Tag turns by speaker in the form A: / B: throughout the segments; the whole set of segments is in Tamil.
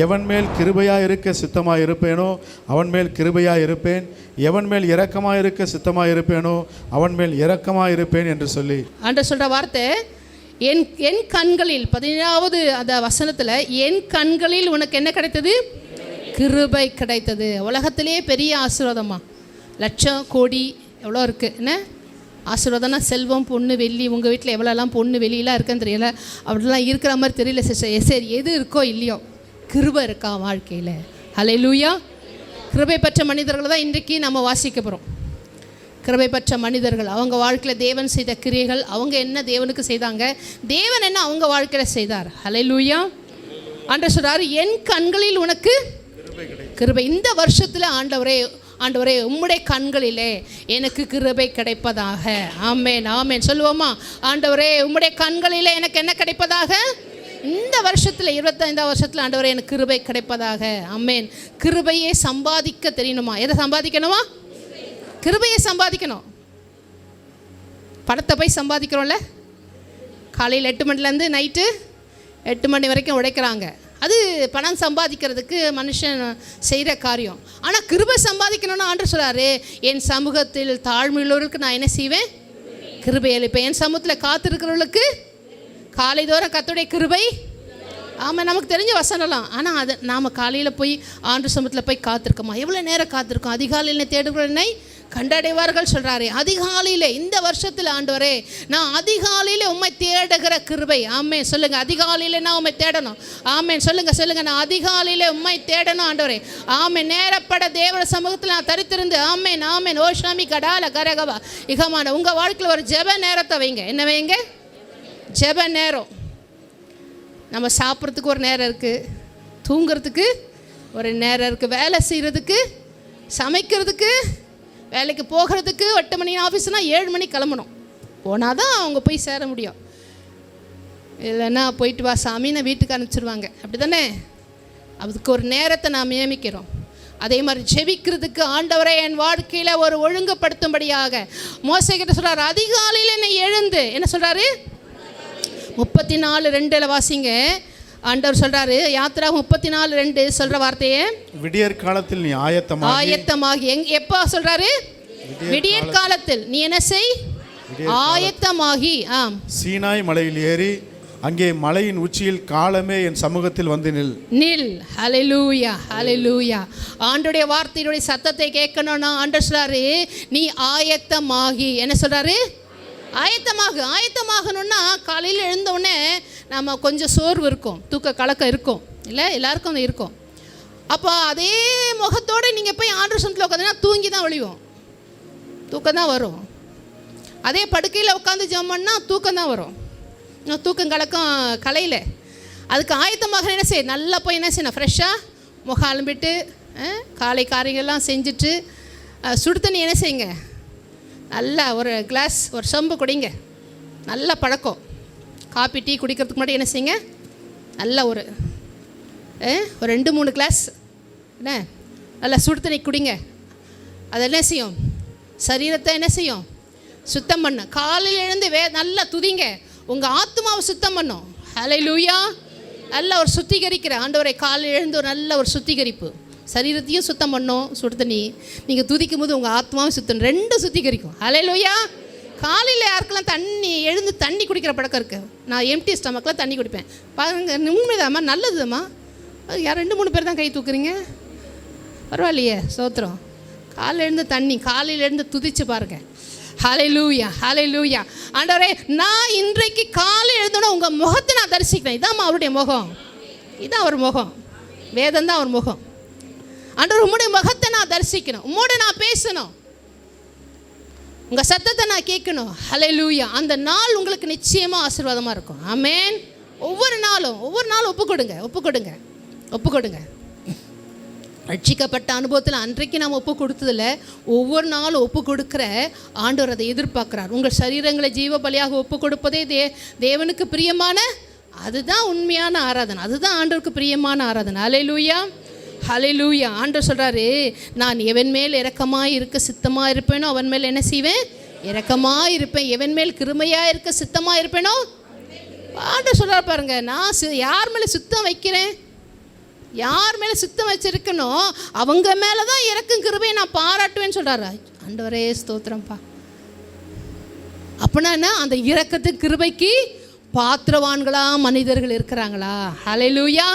A: எவன் மேல் கிருபையாக இருக்க சித்தமாக இருப்பேனோ அவன் மேல் கிருபையாக இருப்பேன், எவன் மேல் இரக்கமாக இருக்க சித்தமாக இருப்பேனோ அவன் மேல் இரக்கமாக இருப்பேன் என்று சொல்லி
B: ஆண்டவர் சொல்கிற வார்த்தை, என் கண்களில் 17வது அந்த வசனத்தில், என் கண்களில் உனக்கு என்ன கிடைத்தது? கிருபை கிடைத்தது. உலகத்திலே பெரிய ஆசீர்வாதமா, லட்சம் கோடி எவ்வளோ இருக்குது என்ன ஆசீர்வாதம்னா, செல்வம் பொண்ணு வெள்ளி. உங்கள் வீட்டில் எவ்வளோலாம் பொண்ணு வெளியெலாம் இருக்குன்னு தெரியல, அப்படிலாம் இருக்கிற மாதிரி தெரியல சிஸ்டர். சரி, எது இருக்கோ இல்லையோ கிருபை இருக்கா வாழ்க்கையில்? ஹல்லேலூயா. கிருபை பெற்ற மனிதர்களை தான் இன்றைக்கி நம்ம வாசிக்க போகிறோம். கிருபை பெற்ற மனிதர்கள், அவங்க வாழ்க்கையில் தேவன் செய்த கிரியைகள், அவங்க என்ன தேவனுக்கு செய்தாங்க, தேவன் என்ன அவங்க வாழ்க்கையில் செய்தார். ஹல்லேலூயா. ஆண்டவர் சொல்றாரு, என் கண்களில் உனக்கு கிருபை. இந்த வருஷத்தில் ஆண்டவரே உம்முடைய கண்களிலே எனக்கு கிருபை கிடைப்பதாக. ஆமென் ஆமென் சொல்லுவோமா? ஆண்டவரே உம்முடைய கண்களிலே எனக்கு என்ன கிடைப்பதாக? இந்த வருஷத்தில் 25ஆம் வருஷத்தில் ஆண்டவரே எனக்கு கிருபை கிடைப்பதாக. ஆமென். கிருபையை சம்பாதிக்க தெரியணுமா? எதை சம்பாதிக்கணுமா? கிருபையை சம்பாதிக்கணும். பணத்தை போய் சம்பாதிக்கிறோம்ல, காலையில் 8 மணிலேருந்து நைட்டு 8 மணி வரைக்கும் உழைக்கிறாங்க. அது பணம் சம்பாதிக்கிறதுக்கு மனுஷன் செய்கிற காரியம். ஆனால் கிருபை சம்பாதிக்கணும்னு ஆண்டவர் சொல்கிறாரு, என் சமூகத்தில் தாழ்மையுள்ளவர்களுக்கு நான் என்ன செய்வேன்? கிருபை அளிப்பேன். என் சமூகத்தில் காத்திருக்கிறவர்களுக்கு காலை தோறும் கர்த்தருடைய கிருபை. ஆமாம், நமக்கு தெரிஞ்ச வசனலாம். ஆனால் அது நாம் காலையில் போய் ஆண்டவர் சமூகத்தில் போய் காத்திருக்கோமா? எவ்வளோ நேரம் காத்திருக்கோம்? அதிகாலையில் தேடுகிறனை கண்டடைவார்கள் சொல்கிறாரே. அதிகாலையில் இந்த வருஷத்தில் ஆண்டவரே நான் அதிகாலையில் உம்மை தேடுகிற கிருபை. ஆமென் சொல்லுங்கள். அதிகாலையில் நான் உம்மை தேடணும். ஆமென் சொல்லுங்கள். நான் அதிகாலையில் உம்மை தேடணும் ஆண்டவரே. ஆமென். நேரப்பட தேவ சமூகத்தில் நான் தரித்திருந்து ஆமென் ஓஷாமி கடால கரகவா இகமான. உங்கள் வாழ்க்கையில் ஒரு ஜெப நேரத்தை வைங்க. என்ன வைங்க? ஜெப நேரம். நம்ம சாப்பிட்றதுக்கு ஒரு நேரம் இருக்குது, தூங்குறதுக்கு ஒரு நேரம் இருக்குது, வேலை செய்கிறதுக்கு, சமைக்கிறதுக்கு, வேலைக்கு போகிறதுக்கு. 8 மணி ஆஃபீஸ்னால் 7 மணிக்கு கிளம்பணும். போனால் தான் அவங்க போய் சேர முடியும். இல்லைன்னா போயிட்டு வா சாமின்னு வீட்டுக்கு அனுப்பிச்சிடுவாங்க. அப்படி தானே? அதுக்கு ஒரு நேரத்தை நாம் நியமிக்கிறோம். அதே மாதிரி ஜெபிக்கிறதுக்கு ஆண்டவரை என் வாழ்க்கையில் ஒரு ஒழுங்குபடுத்தும்படியாக மோசே கிட்ட சொல்கிறார், அதிகாலையில் என்னை எழுந்து என்ன சொல்கிறாரு? 34:2 வாசிங்க. ஆண்டவர் சொல்றாரு, யாத்ரா 34:2 சொல்ற வார்த்தையே, விடியற் காலத்தில் நீ ஆயத்தமாகி. எப்போ சொல்றாரு? விடியற் காலத்தில் நீ என்ன செய்? ஆயத்தமாகி. சீனாய் மலையில் ஏறி அங்கே மலையின் உச்சியில் காலமே என் சமூகத்தில் வந்து நில். ஹல்லேலூயா ஹல்லேலூயா. ஆண்டவருடைய வார்த்தையுடைய சத்தத்தை கேட்கணும்னா ஆண்டவர் சொல்றாரு, நீ ஆயத்தமாகி. என்ன சொல்றாரு? ஆயத்தமாகணும்னா காலையில் எழுந்தவுடனே நம்ம கொஞ்சம் சோர்வு இருக்கும், தூக்க கலக்கம் இருக்கும், இல்லை எல்லாருக்கும் அது இருக்கும். அப்போ அதே முகத்தோடு நீங்கள் போய் ஆண்டவர் சமூகத்தில் உட்காந்துன்னா தூங்கி தான் ஒழிவோம், தூக்கம் தான் வரும். அதே படுக்கையில் உட்காந்து ஜெபம் பண்ணால் தூக்கம் தான் வரும், தூக்கம் கலக்கம் கலையில். அதுக்கு ஆயத்தமாக என்ன செய்ய? நல்லா போய் என்ன செய்யணும்? ஃப்ரெஷ்ஷாக முகம் அலம்பிட்டு காலை காரியங்கள்லாம் செஞ்சுட்டு சுடு தண்ணி என்ன செய்யுங்க? நல்லா ஒரு கிளாஸ் ஒரு சொம்பு குடிங்க. நல்ல பழக்கம். காப்பி டீ குடிக்கிறதுக்கு முன்னாடி என்ன செய்யுங்க? நல்ல ஒரு 2-3 கிளாஸ் என்ன நல்லா சுடு தண்ணி குடிங்க. அது என்ன செய்யும்? சரீரத்தை என்ன செய்யும்? சுத்தம் பண்ண. காலையில் எழுந்து நல்லா துதிங்க, உங்கள் ஆத்மாவை சுத்தம் பண்ணும். ஹல்லேலூயா. நல்ல ஒரு சுத்திகரிக்கிற ஆண்டவரை காலையில் எழுந்து ஒரு நல்ல ஒரு சுத்திகரிப்பு. சரீரத்தையும் சுத்தம் பண்ணோம், சுடு தண்ணி. நீங்கள் துதிக்கும் போது உங்கள் ஆத்மாவும் சுத்தம், 2 சுத்திகரிக்கும். ஹல்லேலூயா. காலையில் யாருக்கெல்லாம் எழுந்து தண்ணி குடிக்கிற பழக்கம் இருக்குது? நான் எம்டி ஸ்டமக்கில் தண்ணி குடிப்பேன். பாருங்க, உண்மைதாம்மா, நல்லதும்மா. யார் 2-3 பேர் தான் கை தூக்குறீங்க, பரவாயில்லையே, சோத்திரம். காலையில் எழுந்து தண்ணி, காலையில் எழுந்து துதிச்சு பாருங்கள். ஹல்லேலூயா ஹல்லேலூயா. ஆண்டவரே நான் இன்றைக்கு காலை எழுந்தோன்னா உங்கள் முகத்தை நான் தரிசிக்கிறேன். இதாம்மா அவருடைய முகம், இதான் அவர் முகம், வேதம் தான் அவர் முகம். ஆண்டவர் உம்முடைய முகத்தை நான் தரிசிக்கணும், உம்மோட நான் பேசணும், உங்கள் சத்தத்தை நான் கேட்கணும். ஹல்லேலூயா. அந்த நாள் உங்களுக்கு நிச்சயமாக ஆசீர்வாதமாக இருக்கும். ஆமென். ஒவ்வொரு நாளும் ஒப்பு கொடுங்க. ரட்சிக்கப்பட்ட அனுபவத்தில் அன்றைக்கு நாம் ஒப்பு கொடுத்ததில்ல, ஒவ்வொரு நாளும் ஒப்பு கொடுக்குற ஆண்டவர் அதை எதிர்பார்க்குறார். உங்கள் சரீரங்களை ஜீவ பலியாக ஒப்பு கொடுப்பதே தேவனுக்கு பிரியமான, அதுதான் உண்மையான ஆராதனை, அதுதான் ஆண்டவருக்கு பிரியமான ஆராதனை. ஹல்லேலூயா ஹல்லேலூயா. ஆண்டவர் சொல்கிறாரு, நான் எவன் மேல் இரக்கமாக இருக்க சித்தமாக இருப்பேனோ அவன் மேல் என்ன செய்வேன்? இரக்கமாக இருப்பேன். எவன் மேல் கிருமையாக இருக்க சித்தமாக இருப்பேனோ. ஆண்டவர் சொல்கிறார் பாருங்க, நான் யார் மேலே சுத்தம் வைக்கிறேன்? யார் மேலே சித்தம் வச்சிருக்கணும் அவங்க மேலே தான் இறக்கும் கிருபையை நான் பாராட்டுவேன்னு சொல்கிறாரு. ஆண்டவரே ஸ்தோத்திரம்ப்பா. அப்படின்னா அந்த இரக்கத்துக்கு கிருபைக்கு பாத்திரவான்களா மனிதர்கள் இருக்கிறாங்களா? ஹல்லேலூயா.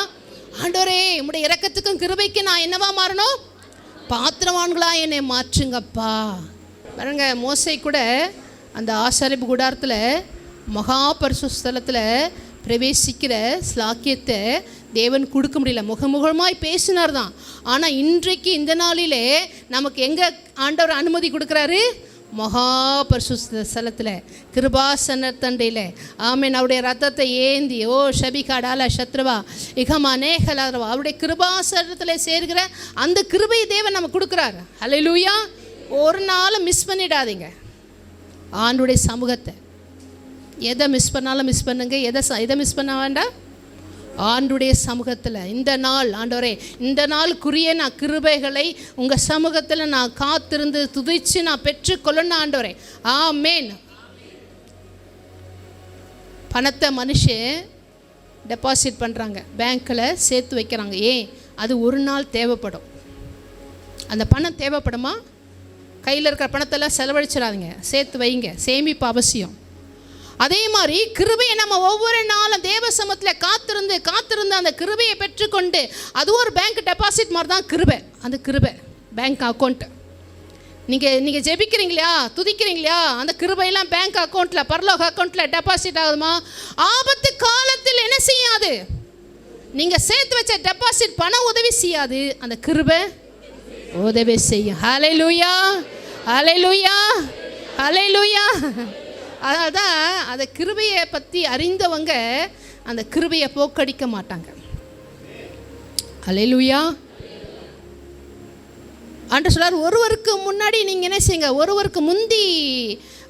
B: ஆண்டவரே உம்முடைய இரக்கத்துக்கும் கிருபைக்கு நான் என்னவா மாறணும்? பாத்திரவான்களா என்னை மாற்றுங்கப்பா. பாருங்க, மோசே கூட அந்த ஆசாரிப்பு கூடாரத்தில் மகா பரிசுத்த ஸ்தலத்தில் பிரவேசிக்கிற ஸ்லாக்கியத்தை தேவன் கொடுக்க முடியல. முகமுகமாய் பேசினார் தான். ஆனால் இன்றைக்கு இந்த நாளிலே நமக்கு எங்கே ஆண்டவர் அனுமதி கொடுக்குறாரு? மகா பரிசுத்த ஸ்தலத்தில் கிருபாசனத்தண்டையில். ஆமென். அவருடைய ரத்தத்தை ஏந்தி ஓ ஷபிகாடால சத்ருவா இகமா நேகலாரவா அவருடைய கிருபாசனத்தில் சேர்கிற அந்த கிருபை தேவன் நமக்கு கொடுக்குறாரு. ஹல்லேலூயா. ஒரு நாளும் மிஸ் பண்ணிடாதீங்க ஆண்டுடைய சமூகத்தை. எதை மிஸ் பண்ணாலும் மிஸ் பண்ணுங்க. எதை மிஸ் பண்ண வேண்டாம்? ஆண்டுடைய சமூகத்தில் இந்த நாள் ஆண்டவரே, இந்த நாளுக்குரிய நான் கிருபைகளை உங்கள் சமூகத்தில் நான் காத்திருந்து துதித்து நான் பெற்றுக்கொள்ளணும் ஆண்டவரே. ஆமேன். பணத்தை மனுஷன் டெபாசிட் பண்ணுறாங்க, பேங்க்கில் சேர்த்து வைக்கிறாங்க. ஏன்? அது ஒரு நாள் தேவைப்படும். அந்த பணம் தேவைப்படுமா? கையில் இருக்கிற பணத்தெல்லாம் செலவழிச்சிடாதீங்க, சேர்த்து வைங்க. சேமிப்பு அவசியம். அதே மாதிரி கிருபையை நம்ம ஒவ்வொரு நாளும் தேவ சமூகத்தில் காத்திருந்து அந்த கிருபையை பெற்றுக்கொண்டு, அது ஒரு பேங்க் டெபாசிட் மாதிரி தான் கிருபை. அந்த கிருபை பேங்க் அக்கௌண்ட்டு நீங்கள் ஜெபிக்கிறீங்களா, துதிக்கிறீங்களா, அந்த கிருபையெல்லாம் பேங்க் அக்கௌண்ட்டில், பரலோக அக்கௌண்ட்டில் டெபாசிட் ஆகுதுமா? ஆபத்து காலத்தில் என்ன செய்யாது? நீங்கள் சேர்த்து வச்ச டெபாசிட் பணம் உதவி செய்யாது, அந்த கிருபை உதவி செய்யும். ஹல்லேலூயா, ஹல்லேலூயா, ஹல்லேலூயா. அதான் அந்த கிருபையை பற்றி அறிந்தவங்க அந்த கிருபையை போக்கடிக்க மாட்டாங்க. ஹல்லேலூயா. ஆண்டவர் சொல்றார், ஒருவருக்கு முன்னாடி நீங்கள் என்ன செய்யுங்க, ஒருவருக்கு முந்தி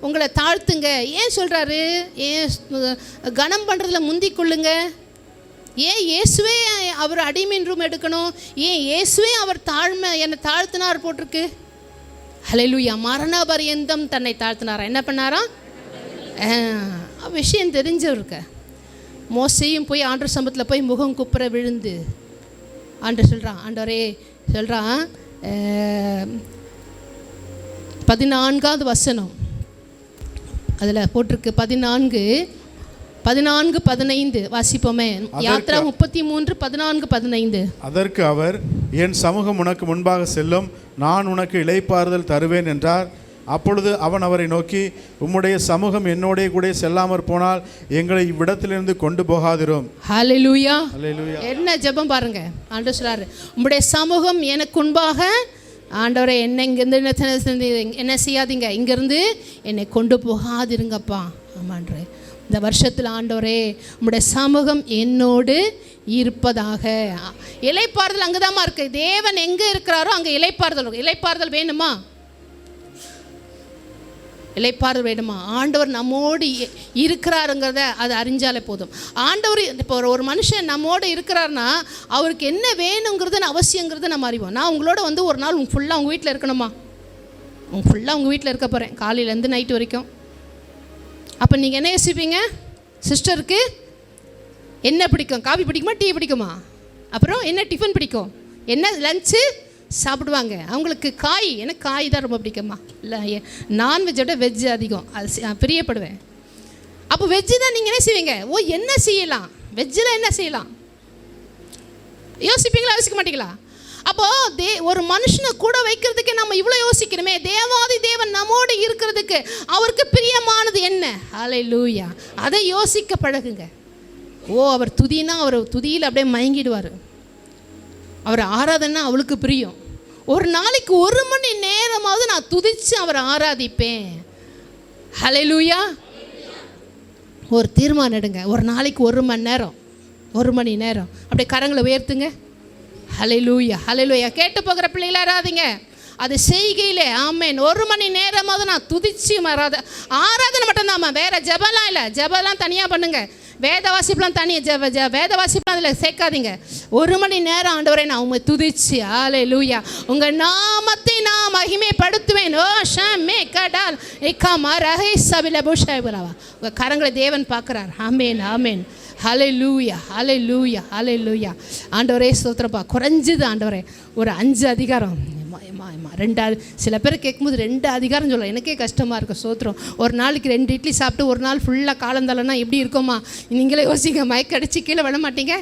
B: உங்களை தாழ்த்துங்க. ஏன் சொல்கிறாரு? ஏன் கனம் பண்ணுறதுல முந்தி கொள்ளுங்க. ஏன் இயேசுவே அவர் அடிமையின் ரூம் எடுக்கணும்? ஏன் இயேசுவே அவர் தாழ்மை என்னை தாழ்த்தினார் போட்டிருக்கு. ஹல்லேலூயா. மரண பரியந்தம் தன்னை தாழ்த்தினாரா? என்ன பண்ணாரா? விஷயம் தெரிஞ்சவருக்கு. மோசையும் போய் ஆண்டவர் சமூகத்தில் போய் முகம் குப்புற விழுந்து ஆண்டவர் சொல்கிறான், ஆண்டவரே சொல்கிறான், 14வது வசனம் அதில் போட்டிருக்கு. 14:15 வாசிப்போமே. யாத்ரா 33:14-15.
A: அதற்கு அவர், என் சமூகம் உனக்கு முன்பாக செல்லும், நான் உனக்கு இளைப்பாறுதல் தருவேன் என்றார். அப்பொழுது அவன் அவரை நோக்கி, உம்முடைய சமூகம் என்னோட கூட செல்லாமற் போனால் எங்களை இவ்விடத்திலிருந்து கொண்டு போகாதிரும்.
B: ஹல்லேலூயா.
A: ஹல்லேலூயா.
B: என்ன ஜெபம் பாருங்க. ஆண்டவர் சொல்றாரு, உம்முடைய சமூகம் எனக்கு முன்பாக, ஆண்டவரே என்னை இங்கேருந்து என்ன செய்யாதீங்க, இங்கேருந்து என்னை கொண்டு போகாதிருங்கப்பா. ஆமான்றே, இந்த வருஷத்தில் ஆண்டவரே உம்முடைய சமூகம் என்னோடு இருப்பதாக. இளைப்பாறுதல் அங்கே தான்மா இருக்குது. தேவன் எங்கே இருக்கிறாரோ அங்கே இளைப்பாறுதல். இளைப்பாறுதல் வேணுமா? இளைப்பாறுதல் வேணுமா? ஆண்டவர் நம்மோடு இருக்கிறாருங்கிறத அது அறிஞ்சாலே போதும். ஆண்டவர் இப்போ ஒரு மனுஷன் நம்மோடு இருக்கிறாருன்னா அவருக்கு என்ன வேணுங்கிறது அவசியங்கிறது நம்ம அறிவோம். நான் உங்களோட ஒரு நாள் ஃபுல்லாக உங்கள் வீட்டில் இருக்கணுமா? ஃபுல்லாக உங்கள் வீட்டில் இருக்க போகிறேன் காலையிலேருந்து நைட்டு வரைக்கும். அப்போ நீங்கள் என்ன யோசிப்பீங்க? சிஸ்டருக்கு என்ன பிடிக்கும்? காஃபி பிடிக்குமா, டீ பிடிக்குமா? அப்புறம் என்ன டிஃபன் பிடிக்கும்? என்ன லஞ்சு சாப்பிடுவாங்க? அவங்களுக்கு காய், எனக்கு காய் தான் ரொம்ப பிடிக்குமா? இல்லை, நான்வெஜ்ஜோட வெஜ் அதிகம், அது பிரியப்படுவேன். அப்போ வெஜ்ஜு தான் நீங்கள் என்ன செய்வீங்க? ஓ, என்ன செய்யலாம், வெஜ்ஜில் என்ன செய்யலாம் யோசிப்பீங்களா? யோசிக்க மாட்டீங்களா? அப்போது ஒரு மனுஷனை கூட வைக்கிறதுக்கு நம்ம இவ்வளோ யோசிக்கணுமே. தேவாதி தேவன் நம்மோடு இருக்கிறதுக்கு அவருக்கு பிரியமானது என்ன? ஹல்லேலூயா. அதை யோசிக்க பழகுங்க. ஓ, அவர் துதினா அவர் துதியில் அப்படியே மயங்கிடுவார். அவர் ஆராதனை அவளுக்கு பிரியம். ஒரு நாளைக்கு 1 மணி நேரமாவது நான் துதித்து அவரை ஆராதிப்பேன். ஹல்லேலூயா. ஒரு தீர்மானம் எடுங்க. ஒரு நாளைக்கு 1 மணி நேரம், 1 மணி நேரம் அப்படியே கரங்களை உயர்த்துங்க. ஹல்லேலூயா, ஹல்லேலூயா. கேட்டு போகிற பிள்ளைகளா இராதீங்க, அது செய்கையிலே. ஆமேன். 1 மணி நேரமாவது நான் துதிச்சு ஆராதனை மட்டும்தாம்மா, வேறு ஜெபலாம் இல்லை. ஜெபலாம் தனியாக பண்ணுங்க, வேத வாசிப்பெலாம் தனியாக, வேத வாசிப்பெலாம் அதில் சேர்க்காதீங்க. 1 மணி நேரம் ஆண்டவரை நான் உண்மை துதிச்சு ஹல்லேலூயா உங்கள் நாமத்தை நான் மகிமைப்படுத்துவேன். ஓ ஷமே கடால் இக்காமா ரஹை சபில புஷாபுராவா. உங்கள் கரங்களை தேவன் பார்க்குறார். ஆமேன், ஆமேன். ஹல்லேலூயா, ஹல்லேலூயா, ஹல்லேலூயா. ஆண்டவரே ஸ்தோத்திரப்பா. குறைஞ்சது ஆண்டவரே ஒரு 5 அதிகாரம், 2 சில பேர் கேட்கும்போது 2 அதிகாரம் சொல்ல எனக்கே கஷ்டமாக இருக்கும். ஸ்தோத்திரம். ஒரு நாளைக்கு 2 இட்லி சாப்பிட்டு ஒரு நாள் ஃபுல்லாக காலந்தாலன்னா எப்படி இருக்குமா? நீங்களே யோசிங்க. மயக்கடிச்சு கீழே விட மாட்டீங்க?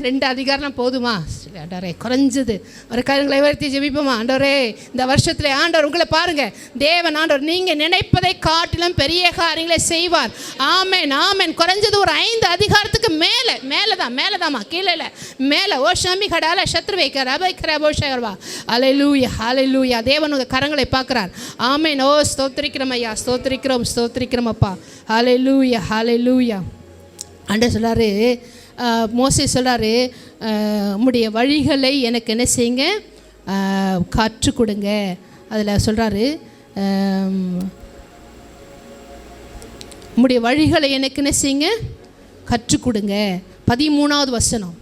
B: 2 அதிகாரம் போதுமா? ஆண்டவரே குறைஞ்சது ஒரு கரங்களை உயர்த்தி ஜெபிப்போமா? ஆண்டவரே இந்த வருஷத்துல ஆண்டவர் உங்களை பாருங்க, தேவன் ஆண்டவர் நீங்கள் நினைப்பதை காட்டிலும் பெரிய காரியங்களை செய்வார். ஆமென், ஆமென். குறைஞ்சது ஒரு 5 அதிகாரத்துக்கு மேலதாம்மா, கீழே இல்லை, மேலே. ஓ ஷமி கடால சத்ரு வைக்கிற அபைக்கிற போஷவா. அல்லேலூயா, அல்லேலூயா. தேவன் உங்கள் கரங்களை பார்க்குறார். ஆமென். ஓ ஸ்தோத்திரிக்கிறோம் ஐயா, ஸ்தோத்திரிக்கிறோம் அப்பா. அல்லேலூயா, அல்லேலூயா. ஆண்டவர் சொல்கிறாரு, மோசே சொல்கிறாரு, உம்முடைய வழிகளை எனக்கு என்ன செய்யுங்க, கற்றுக் கொடுங்க. அதில் சொல்கிறாரு, உம்முடைய வழிகளை எனக்கு என்ன செய்யுங்க, கற்றுக் கொடுங்க. 13வது வசனம்.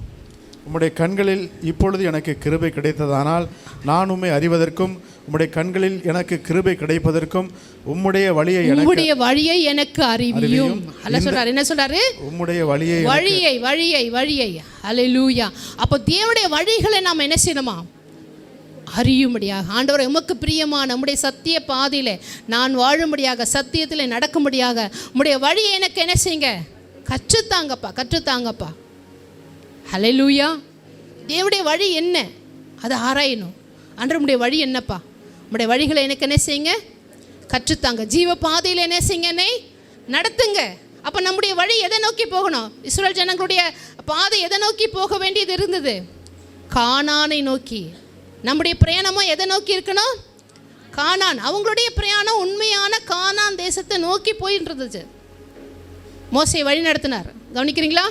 A: உம்முடைய கண்களில் இப்பொழுது எனக்கு கிருபை கிடைத்ததானால் நான் உம்மை அறிவதற்கும் உம்முடைய கண்களில் எனக்கு கிருபை கிடைப்பதற்கும் உம்முடைய வழியை எனக்கு அறிவியும். அல்ல சொல்றாரு, என்ன சொல்றாரு? உம்முடைய வழியை. அல்லேலூயா. அப்போ தேவனுடைய வழிகளை நாம் என்ன செய்யணுமா? அறியும்படியாக. ஆண்டவரை உமக்கு பிரியமான நம்முடைய சத்திய பாதையில் நான் வாழும்படியாக, சத்தியத்தில் நடக்கும்படியாக உம்முடைய வழியை எனக்கு என்ன செய்யுங்க, கற்றுத்தாங்கப்பா. ஹல்லேலூயா. தேவனுடைய வழி என்ன, அதை ஆராயணும். ஆண்டவர் உம்முடைய வழி என்னப்பா? உம்முடைய வழிகளை எனக்கு என்ன செய்யுங்க, கற்றுத்தாங்க. ஜீவ பாதையில் என்ன செய்யுங்க, என்னை நடத்துங்க. அப்போ நம்முடைய வழி எதை நோக்கி போகணும்? இஸ்ரவேல் ஜனங்களுடைய பாதை எதை நோக்கி போக வேண்டியது இருந்தது? கானானை நோக்கி. நம்முடைய பிரயாணமும் எதை நோக்கி இருக்கணும்? கானான். அவங்களுடைய பிரயாணம் உண்மையான கானான் தேசத்தை நோக்கி போயிட்டு இருந்துச்சு. மோசே வழி நடத்தினார். கவனிக்கிறீங்களா?